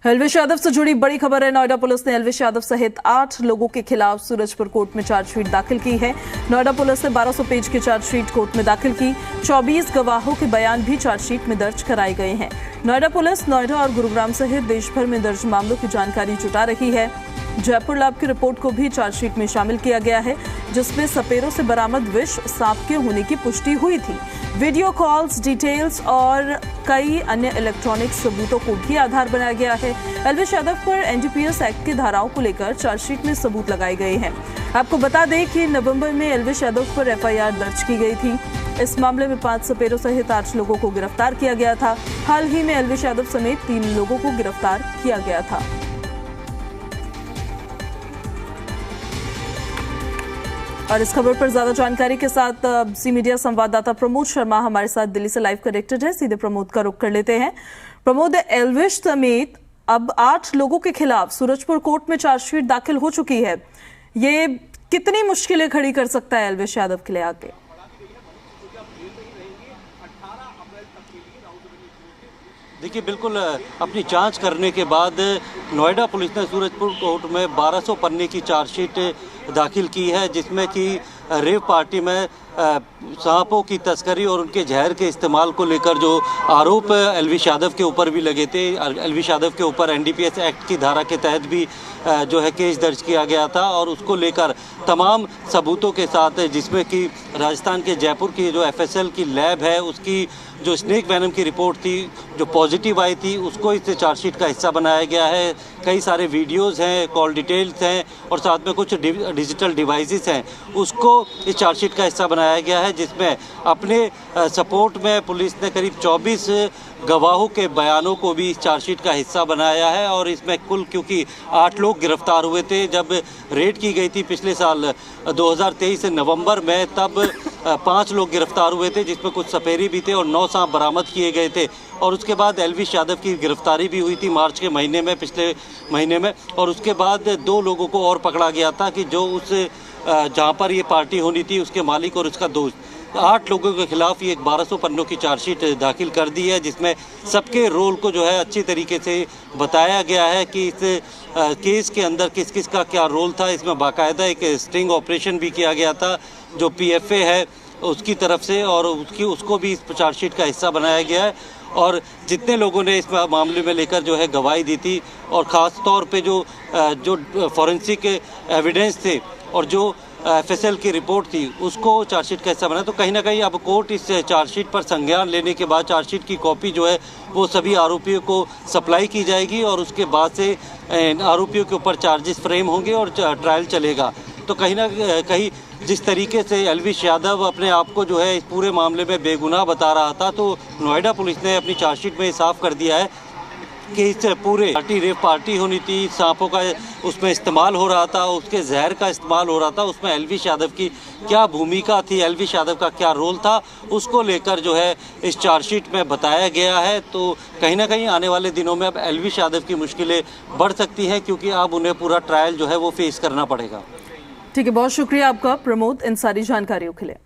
एल्विश यादव से जुड़ी बड़ी खबर है। नोएडा पुलिस ने एल्विश यादव सहित 8 लोगों के खिलाफ सूरजपुर कोर्ट में चार्जशीट दाखिल की है। नोएडा पुलिस ने 1200 पेज की चार्जशीट कोर्ट में दाखिल की। 24 गवाहों के बयान भी चार्जशीट में दर्ज कराए गए हैं। नोएडा पुलिस नोएडा और गुरुग्राम सहित देश भर में दर्ज मामलों की जानकारी जुटा रही है। जयपुर लैब की रिपोर्ट को भी चार्जशीट में शामिल किया गया है, जिसमें सपेरों से बरामद विष सांप के होने की पुष्टि हुई थी। वीडियो कॉल्स, डिटेल्स और कई अन्य इलेक्ट्रॉनिक सबूतों को भी आधार बनाया गया है। एल्विश यादव पर एनडीपीएस एक्ट की धाराओं को लेकर चार्जशीट में सबूत लगाए गए हैं। आपको बता दें कि नवंबर में एल्विश यादव पर एफआईआर दर्ज की गई थी। इस मामले में 5 सपेरों सहित 8 लोगों को गिरफ्तार किया गया था। हाल ही में एल्विश यादव समेत 3 लोगों को गिरफ्तार किया गया था। और इस खबर पर ज्यादा जानकारी के साथ सी मीडिया संवाददाता प्रमोद शर्मा हमारे साथ दिल्ली से लाइव कनेक्टेड है। सीधे प्रमोद का रुख कर लेते हैं। प्रमोद, एल्विश समेत अब 8 लोगों के खिलाफ सूरजपुर कोर्ट में चार्जशीट दाखिल हो चुकी है। ये कितनी मुश्किलें खड़ी कर सकता है एल्विश यादव के लिए आगे? देखिए, बिल्कुल अपनी जांच करने के बाद नोएडा पुलिस ने सूरजपुर कोर्ट में 1200 पन्ने की चार्जशीट दाखिल की है, जिसमें कि रेव पार्टी में सांपों की तस्करी और उनके जहर के इस्तेमाल को लेकर जो आरोप एल्विश यादव के ऊपर भी लगे थे। एल्विश यादव के ऊपर एनडीपीएस एक्ट की धारा के तहत भी जो है केस दर्ज किया गया था, और उसको लेकर तमाम सबूतों के साथ, जिसमें कि राजस्थान के जयपुर की जो एफएसएल की लैब है, उसकी जो स्नेक वेनम की रिपोर्ट थी जो पॉजिटिव आई थी, उसको इस चार्जशीट का हिस्सा बनाया गया है। कई सारे वीडियोस हैं, कॉल डिटेल्स हैं और साथ में कुछ डिजिटल डिवाइसेस हैं, उसको इस चार्जशीट का हिस्सा बनाया गया है, जिसमें अपने सपोर्ट में पुलिस ने करीब 24 गवाहों के बयानों को भी इस चार्जशीट का हिस्सा बनाया है। और इसमें कुल, क्योंकि 8 लोग गिरफ्तार हुए थे जब रेड की गई थी पिछले साल 2023 नवंबर में, तब 5 लोग गिरफ्तार हुए थे, जिसमें कुछ सपेरी भी थे और 9 सांप बरामद किए गए थे। और उसके बाद एल्विश यादव की गिरफ्तारी भी हुई थी मार्च के महीने में, पिछले महीने में। और उसके बाद 2 लोगों को और पकड़ा गया था कि जो उस जहाँ पर ये पार्टी होनी थी उसके मालिक और उसका दोस्त। 8 लोगों के खिलाफ ये 1200 पन्नों की चार्जशीट दाखिल कर दी है, जिसमें सबके रोल को जो है अच्छी तरीके से बताया गया है कि इस केस के अंदर किस किस का क्या रोल था। इसमें बाकायदा एक स्टिंग ऑपरेशन भी किया गया था जो पीएफए है उसकी तरफ से, और उसको भी इस चार्जशीट का हिस्सा बनाया गया है। और जितने लोगों ने इस मामले में लेकर जो है गवाही दी थी, और ख़ास तौर पे जो फॉरेंसिक एविडेंस थे और जो एफएसएल की रिपोर्ट थी, उसको चार्जशीट का हिस्सा बना। तो कहीं ना कहीं अब कोर्ट इस चार्जशीट पर संज्ञान लेने के बाद चार्जशीट की कॉपी जो है वो सभी आरोपियों को सप्लाई की जाएगी, और उसके बाद से आरोपियों के ऊपर चार्जेस फ्रेम होंगे और ट्रायल चलेगा। तो कहीं ना कहीं जिस तरीके से एल्विश यादव अपने आप को जो है इस पूरे मामले में बेगुनाह बता रहा था, तो नोएडा पुलिस ने अपनी चार्जशीट में साफ कर दिया है कि इस पूरे रेव पार्टी होनी थी, सांपों का उसमें इस्तेमाल हो रहा था, उसके जहर का इस्तेमाल हो रहा था, उसमें एल्विश यादव की क्या भूमिका थी, एल्विश यादव का क्या रोल था, उसको लेकर जो है इस चार्जशीट में बताया गया है। तो कहीं ना कहीं आने वाले दिनों में अब एल्विश यादव की मुश्किलें बढ़ सकती हैं, क्योंकि अब उन्हें पूरा ट्रायल जो है वो फेस करना पड़ेगा। ठीक है, बहुत शुक्रिया आपका प्रमोद इन सारी जानकारियों के लिए।